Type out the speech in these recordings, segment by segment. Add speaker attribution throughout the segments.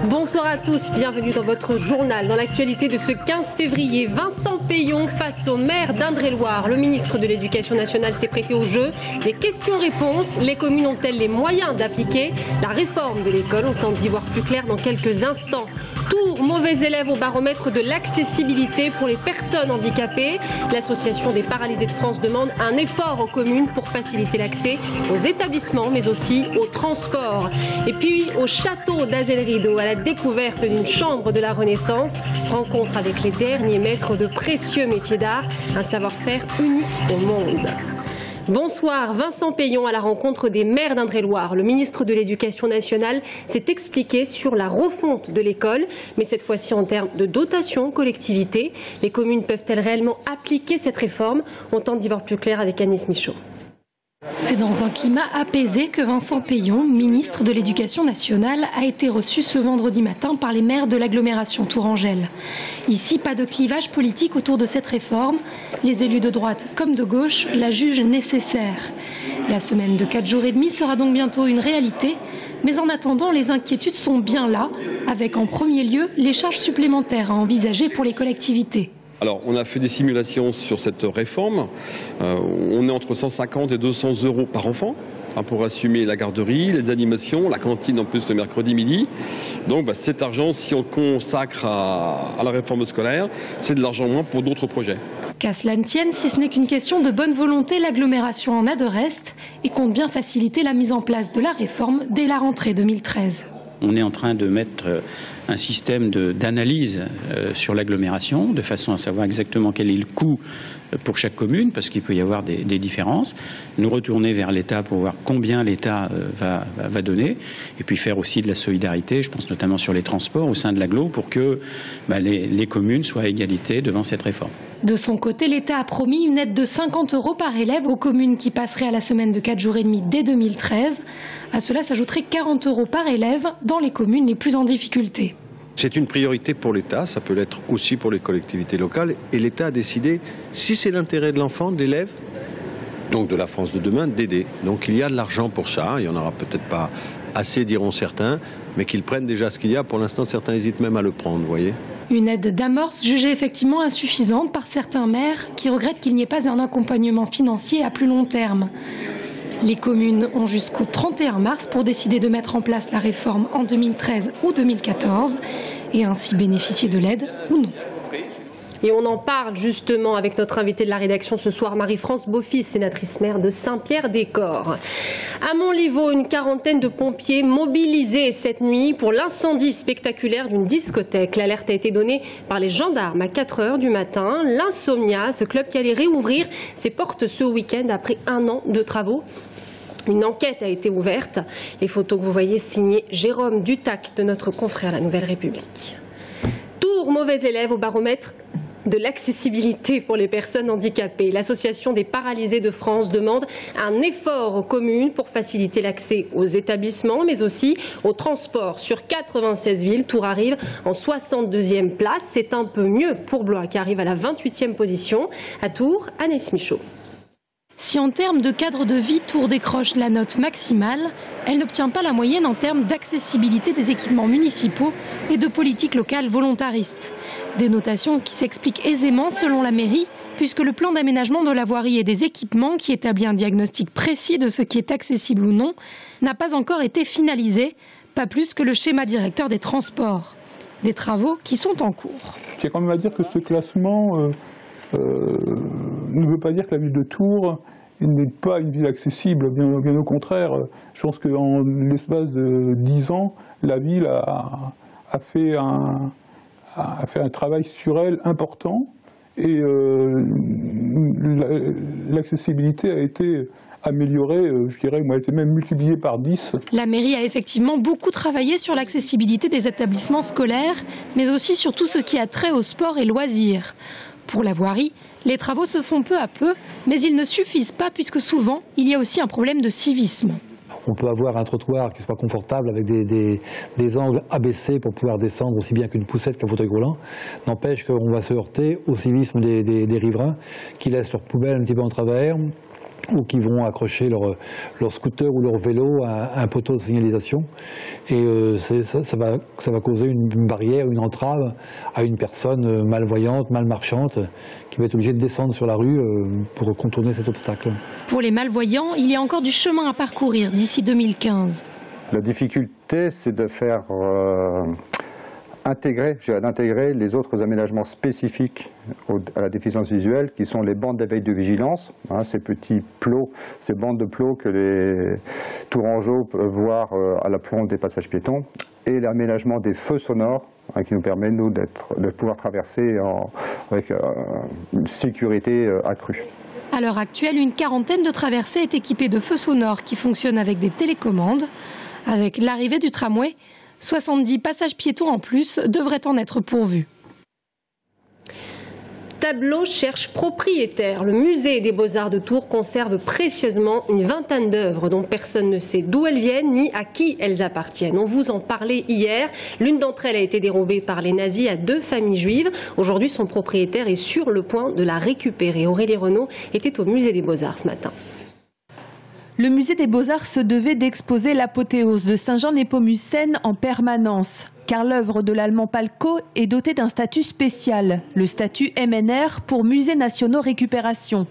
Speaker 1: Bonsoir à tous, bienvenue dans votre journal. Dans l'actualité de ce 15 février, Vincent Peillon face au maire d'Indre-et-Loire. Le ministre de l'Éducation nationale s'est prêté au jeu. Les questions-réponses, les communes ont-elles les moyens d'appliquer la réforme de l'école? On tente d'y voir plus clair dans quelques instants. Tours, mauvais élèves au baromètre de l'accessibilité pour les personnes handicapées. L'Association des paralysés de France demande un effort aux communes pour faciliter l'accès aux établissements, mais aussi aux transports. Et puis au château d'Azel-Rideau, à la découverte d'une chambre de la Renaissance, rencontre avec les derniers maîtres de précieux métiers d'art, un savoir-faire unique au monde. Bonsoir, Vincent Peillon à la rencontre des maires d'Indre-et-Loire. Le ministre de l'Éducation nationale s'est expliqué sur la refonte de l'école, mais cette fois-ci en termes de dotation collectivité. Les communes peuvent-elles réellement appliquer cette réforme? On tente d'y voir plus clair avec Anis Michaud.
Speaker 2: C'est dans un climat apaisé que Vincent Peillon, ministre de l'Éducation nationale, a été reçu ce vendredi matin par les maires de l'agglomération tourangelle. Ici, pas de clivage politique autour de cette réforme. Les élus de droite comme de gauche la jugent nécessaire. La semaine de 4 jours et demi sera donc bientôt une réalité. Mais en attendant, les inquiétudes sont bien là, avec en premier lieu les charges supplémentaires à envisager pour les collectivités.
Speaker 3: Alors, on a fait des simulations sur cette réforme. On est entre 150 et 200 euros par enfant pour assumer la garderie, les animations, la cantine en plus le mercredi midi. Donc cet argent, si on consacre à la réforme scolaire, c'est de l'argent moins pour d'autres projets.
Speaker 2: Qu'à cela ne tienne, si ce n'est qu'une question de bonne volonté, l'agglomération en a de reste et compte bien faciliter la mise en place de la réforme dès la rentrée 2013.
Speaker 4: On est en train de mettre un système d'analyse sur l'agglomération, de façon à savoir exactement quel est le coût pour chaque commune, parce qu'il peut y avoir des différences. Nous retourner vers l'État pour voir combien l'État va donner, et puis faire aussi de la solidarité, je pense notamment sur les transports au sein de l'agglo, pour que les communes soient à égalité devant cette réforme.
Speaker 2: De son côté, l'État a promis une aide de 50 euros par élève aux communes qui passeraient à la semaine de 4 jours et demi dès 2013. À cela s'ajouterait 40 euros par élève dans les communes les plus en difficulté.
Speaker 5: C'est une priorité pour l'État, ça peut l'être aussi pour les collectivités locales. Et l'État a décidé, si c'est l'intérêt de l'enfant, de l'élève, donc de la France de demain, d'aider. Donc il y a de l'argent pour ça, il n'y en aura peut-être pas assez, diront certains, mais qu'ils prennent déjà ce qu'il y a. Pour l'instant, certains hésitent même à le prendre, vous voyez.
Speaker 2: Une aide d'amorce jugée effectivement insuffisante par certains maires qui regrettent qu'il n'y ait pas un accompagnement financier à plus long terme. Les communes ont jusqu'au 31 mars pour décider de mettre en place la réforme en 2013 ou 2014 et ainsi bénéficier de l'aide ou non.
Speaker 1: Et on en parle justement avec notre invitée de la rédaction ce soir, Marie-France Beaufils, sénatrice maire de Saint-Pierre-des-Corps. À Montlivaud, une quarantaine de pompiers mobilisés cette nuit pour l'incendie spectaculaire d'une discothèque. L'alerte a été donnée par les gendarmes à 4 h du matin. L'Insomnia, ce club qui allait réouvrir ses portes ce week-end après 1 an de travaux. Une enquête a été ouverte. Les photos que vous voyez signées Jérôme Dutac de notre confrère La Nouvelle République. Tours, mauvais élève au baromètre de l'accessibilité pour les personnes handicapées. L'Association des paralysés de France demande un effort aux communes pour faciliter l'accès aux établissements, mais aussi aux transports. Sur 96 villes, Tours arrive en 62e place. C'est un peu mieux pour Blois qui arrive à la 28e position. À Tours, Anis Michaud.
Speaker 2: Si en termes de cadre de vie, Tours décroche la note maximale, elle n'obtient pas la moyenne en termes d'accessibilité des équipements municipaux et de politique locale volontariste. Des notations qui s'expliquent aisément selon la mairie, puisque le plan d'aménagement de la voirie et des équipements, qui établit un diagnostic précis de ce qui est accessible ou non, n'a pas encore été finalisé, pas plus que le schéma directeur des transports. Des travaux qui sont en cours.
Speaker 6: Je tiens quand même à dire que ce classement ne veut pas dire que la ville de Tours n'est pas une ville accessible, bien au contraire. Je pense qu'en l'espace de 10 ans, la ville a fait un travail sur elle important et l'accessibilité a été améliorée, je dirais, elle a été même multipliée par 10.
Speaker 2: La mairie a effectivement beaucoup travaillé sur l'accessibilité des établissements scolaires, mais aussi sur tout ce qui a trait au sport et loisirs. Pour la voirie, les travaux se font peu à peu, mais ils ne suffisent pas puisque souvent, il y a aussi un problème de civisme.
Speaker 7: On peut avoir un trottoir qui soit confortable avec des angles abaissés pour pouvoir descendre aussi bien qu'une poussette qu'un fauteuil roulant. N'empêche qu'on va se heurter au civisme des riverains qui laissent leurs poubelles un petit peu en travers, ou qui vont accrocher leur scooter ou leur vélo à un poteau de signalisation. Et ça va causer une barrière, une entrave à une personne malvoyante, malmarchante, qui va être obligée de descendre sur la rue pour contourner cet obstacle.
Speaker 2: Pour les malvoyants, il y a encore du chemin à parcourir d'ici 2015.
Speaker 8: La difficulté, c'est de faire d'intégrer les autres aménagements spécifiques à la déficience visuelle, qui sont les bandes d'éveil de vigilance, ces petits plots, ces bandes de plots que les tourangeaux peuvent voir à l'aplomb des passages piétons, et l'aménagement des feux sonores, qui nous permet, nous, de pouvoir traverser avec une sécurité accrue.
Speaker 2: À l'heure actuelle, une quarantaine de traversées est équipée de feux sonores qui fonctionnent avec des télécommandes. Avec l'arrivée du tramway, 70 passages piétons en plus devraient en être pourvus.
Speaker 1: Tableau cherche propriétaire. Le musée des Beaux-Arts de Tours conserve précieusement une vingtaine d'œuvres dont personne ne sait d'où elles viennent ni à qui elles appartiennent. On vous en parlait hier. L'une d'entre elles a été dérobée par les nazis à 2 familles juives. Aujourd'hui, son propriétaire est sur le point de la récupérer. Aurélie Renaud était au musée des Beaux-Arts ce matin.
Speaker 9: Le musée des Beaux-Arts se devait d'exposer l'apothéose de Saint-Jean Népomucène en permanence, car l'œuvre de l'allemand Palko est dotée d'un statut spécial, le statut MNR pour Musées Nationaux Récupération.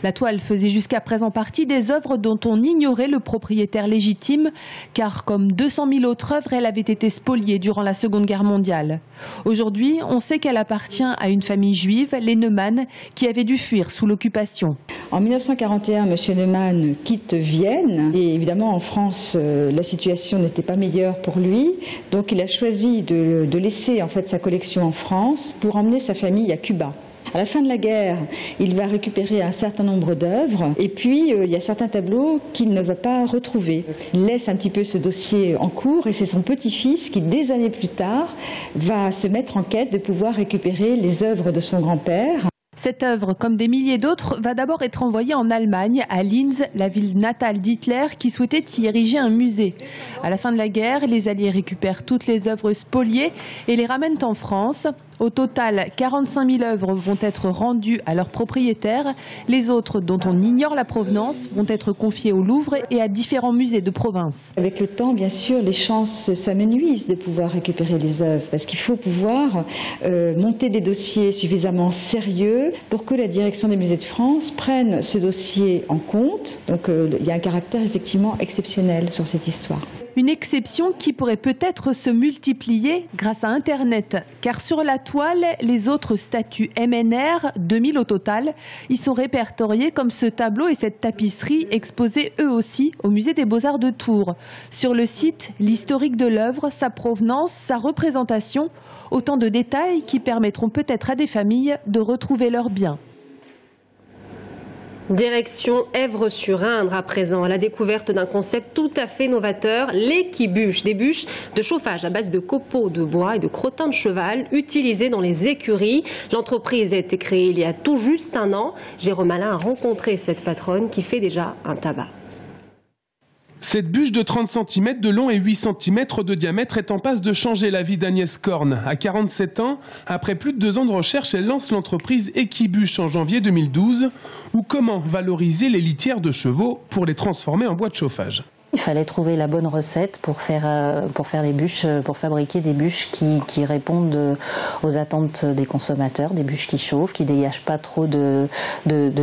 Speaker 9: La toile faisait jusqu'à présent partie des œuvres dont on ignorait le propriétaire légitime, car comme 200 000 autres œuvres, elle avait été spoliée durant la Seconde Guerre mondiale. Aujourd'hui, on sait qu'elle appartient à une famille juive, les Neumann, qui avait dû fuir sous l'occupation.
Speaker 10: En 1941, M. Neumann quitte Vienne, et évidemment en France, la situation n'était pas meilleure pour lui, donc il a choisi de laisser en fait sa collection en France pour emmener sa famille à Cuba. À la fin de la guerre, il va récupérer un certain nombre d'œuvres et puis il y a certains tableaux qu'il ne va pas retrouver. Il laisse un petit peu ce dossier en cours et c'est son petit-fils qui, des années plus tard, va se mettre en quête de pouvoir récupérer les œuvres de son grand-père.
Speaker 9: Cette œuvre, comme des milliers d'autres, va d'abord être envoyée en Allemagne, à Linz, la ville natale d'Hitler, qui souhaitait y ériger un musée. À la fin de la guerre, les Alliés récupèrent toutes les œuvres spoliées et les ramènent en France. Au total, 45 000 œuvres vont être rendues à leurs propriétaires. Les autres, dont on ignore la provenance, vont être confiées au Louvre et à différents musées de province.
Speaker 10: Avec le temps, bien sûr, les chances s'amenuisent de pouvoir récupérer les œuvres, parce qu'il faut pouvoir monter des dossiers suffisamment sérieux pour que la direction des musées de France prenne ce dossier en compte. Donc il y a un caractère effectivement exceptionnel sur cette histoire.
Speaker 9: Une exception qui pourrait peut-être se multiplier grâce à Internet, car sur la toile, les autres statues MNR, 2000 au total, y sont répertoriés comme ce tableau et cette tapisserie exposés eux aussi au musée des Beaux-Arts de Tours. Sur le site, l'historique de l'œuvre, sa provenance, sa représentation, autant de détails qui permettront peut-être à des familles de retrouver leurs biens.
Speaker 1: Direction Èvres-sur-Indre à présent, à la découverte d'un concept tout à fait novateur, l'équibuche, des bûches de chauffage à base de copeaux de bois et de crottins de cheval utilisés dans les écuries. L'entreprise a été créée il y a tout juste un an. Jérôme Alain a rencontré cette patronne qui fait déjà un tabac.
Speaker 11: Cette bûche de 30 cm de long et 8 cm de diamètre est en passe de changer la vie d'Agnès Korn. À 47 ans, après plus de 2 ans de recherche, elle lance l'entreprise Equibuche en janvier 2012, ou comment valoriser les litières de chevaux pour les transformer en bois de chauffage.
Speaker 12: Il fallait trouver la bonne recette pour faire les bûches, pour fabriquer des bûches qui répondent aux attentes des consommateurs, des bûches qui chauffent, qui dégagent pas trop de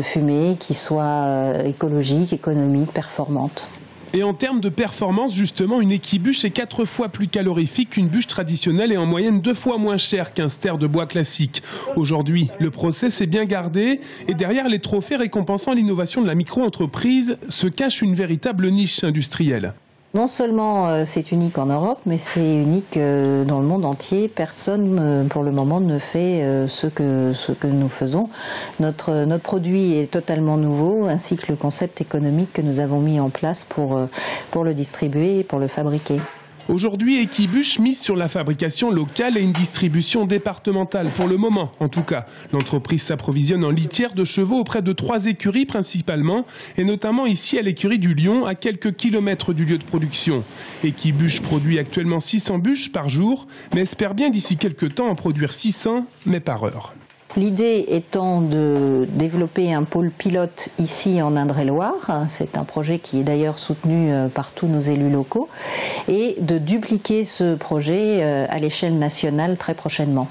Speaker 12: fumée, qui soient écologiques, économiques, performantes.
Speaker 11: Et en termes de performance, justement, une équibuche est 4 fois plus calorifique qu'une bûche traditionnelle et en moyenne 2 fois moins chère qu'un ster de bois classique. Aujourd'hui, le process est bien gardé et derrière les trophées récompensant l'innovation de la micro-entreprise se cache une véritable niche industrielle.
Speaker 12: Non seulement c'est unique en Europe, mais c'est unique dans le monde entier. Personne pour le moment ne fait ce que nous faisons. Notre produit est totalement nouveau, ainsi que le concept économique que nous avons mis en place pour le distribuer et pour le fabriquer.
Speaker 11: Aujourd'hui, Equibush mise sur la fabrication locale et une distribution départementale, pour le moment en tout cas. L'entreprise s'approvisionne en litière de chevaux auprès de 3 écuries principalement, et notamment ici à l'écurie du Lion, à quelques kilomètres du lieu de production. Equibush produit actuellement 600 bûches par jour, mais espère bien d'ici quelques temps en produire 600, mais par heure.
Speaker 12: L'idée étant de développer un pôle pilote ici en Indre-et-Loire, c'est un projet qui est d'ailleurs soutenu par tous nos élus locaux, et de dupliquer ce projet à l'échelle nationale très prochainement.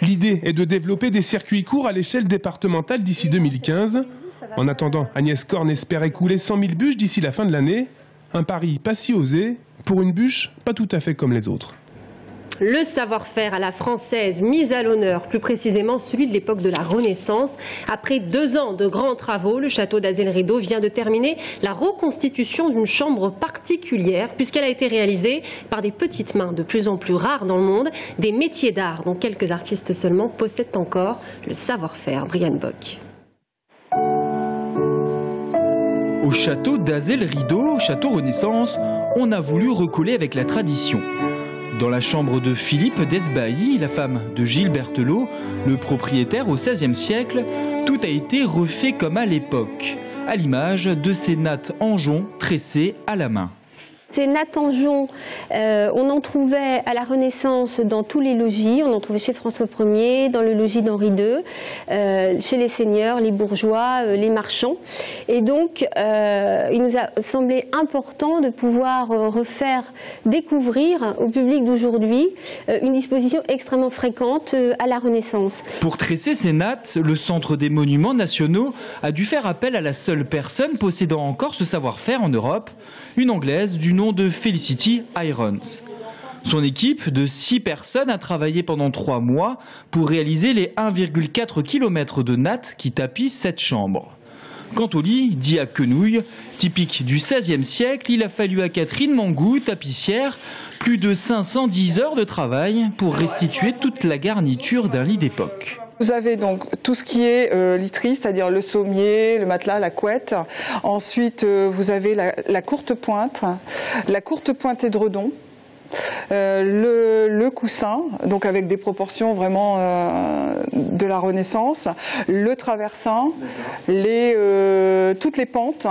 Speaker 11: L'idée est de développer des circuits courts à l'échelle départementale d'ici 2015. En attendant, Agnès Corne espère écouler 100 000 bûches d'ici la fin de l'année. Un pari pas si osé, pour une bûche pas tout à fait comme les autres.
Speaker 1: Le savoir-faire à la française mis à l'honneur, plus précisément celui de l'époque de la Renaissance. Après 2 ans de grands travaux, le château d'Azel-Rideau vient de terminer la reconstitution d'une chambre particulière puisqu'elle a été réalisée par des petites mains de plus en plus rares dans le monde, des métiers d'art dont quelques artistes seulement possèdent encore le savoir-faire. Brian Bock.
Speaker 13: Au château d'Azel-Rideau, château Renaissance, on a voulu recoller avec la tradition. Dans la chambre de Philippe d'Esbailly, la femme de Gilles Berthelot, le propriétaire au XVIe siècle, tout a été refait comme à l'époque, à l'image de ces nattes en jonc tressées à la main.
Speaker 14: Ces nattes en jonc, on en trouvait à la Renaissance dans tous les logis. On en trouvait chez François Ier, dans le logis d'Henri II, chez les seigneurs, les bourgeois, les marchands. Et donc, il nous a semblé important de pouvoir refaire découvrir au public d'aujourd'hui une disposition extrêmement fréquente à la Renaissance.
Speaker 13: Pour tresser ces nattes, le Centre des Monuments Nationaux a dû faire appel à la seule personne possédant encore ce savoir-faire en Europe, une Anglaise du nom de Felicity Irons. Son équipe de 6 personnes a travaillé pendant 3 mois pour réaliser les 1,4 km de nattes qui tapissent cette chambre. Quant au lit, dit à quenouille, typique du XVIe siècle, il a fallu à Catherine Mangou, tapissière, plus de 510 heures de travail pour restituer toute la garniture d'un lit d'époque.
Speaker 15: Vous avez donc tout ce qui est literie, c'est-à-dire le sommier, le matelas, la couette. Ensuite, vous avez la courte pointe édredon, le coussin, donc avec des proportions vraiment de la Renaissance, le traversin, toutes les pentes,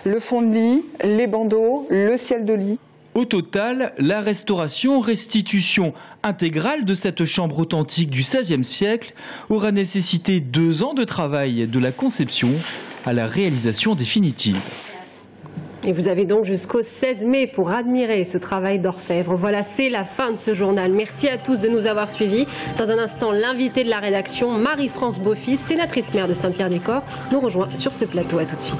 Speaker 15: le fond de lit, les bandeaux, le ciel de lit.
Speaker 13: Au total, la restitution intégrale de cette chambre authentique du XVIe siècle aura nécessité 2 ans de travail de la conception à la réalisation définitive.
Speaker 1: Et vous avez donc jusqu'au 16 mai pour admirer ce travail d'orfèvre. Voilà, c'est la fin de ce journal. Merci à tous de nous avoir suivis. Dans un instant, l'invité de la rédaction, Marie-France Beaufils, sénatrice maire de Saint-Pierre-des-Corps, nous rejoint sur ce plateau. À tout de suite.